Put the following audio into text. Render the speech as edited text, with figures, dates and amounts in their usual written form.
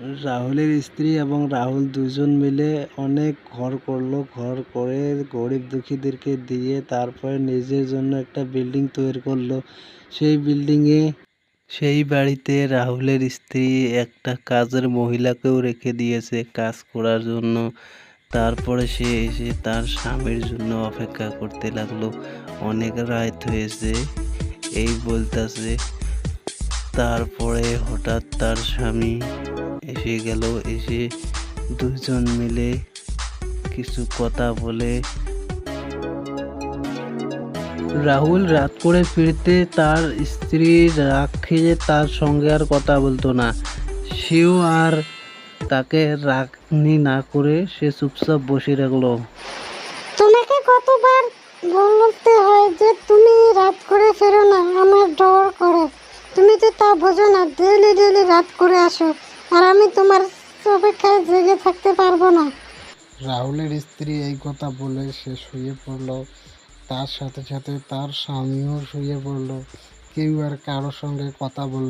রাহুলের স্ত্রী এবং রাহুল দুজন মিলে অনেক ঘর করলো, ঘর করে গরিব দুঃখীদেরকে দিয়ে তারপরে নিজের জন্য একটা বিল্ডিং তৈরি করলো। সেই বাড়িতে রাহুলের স্ত্রী একটা কাজের মহিলাকেও রেখে দিয়েছে কাজ করার জন্য। তারপরে সে এসে তার স্বামীর জন্য অপেক্ষা করতে লাগলো। অনেক রাত হয়েছে এই বলতেছে। তারপরে হঠাৎ তার স্বামী এসে গেল। এসে দুজন মিলে কিছু কথা বলে রাহুল রাত করে ফিরতে তার স্ত্রী রাগ খেয়ে তার সঙ্গে আর কথা বলতো না। সেও আর তাকে রাগনি না করে সে চুপচাপ বসে রাখলো। তোমাকে কতবার বলতে হয় যে তুমি রাত করে ফেরো না, আমার ডর করে। তুমি তো তা বোঝো না, ডেলি ডেলি রাত করে আসো, আর আমি তোমার অপেক্ষায় জেগে থাকতে পারবো না। রাহুলের স্ত্রী এই কথা বলে সে শুয়ে পড়ল। তার সাথে সাথে তার স্বামীও শুয়ে পড়ল। কেউ আর কারোর সঙ্গে কথা বলল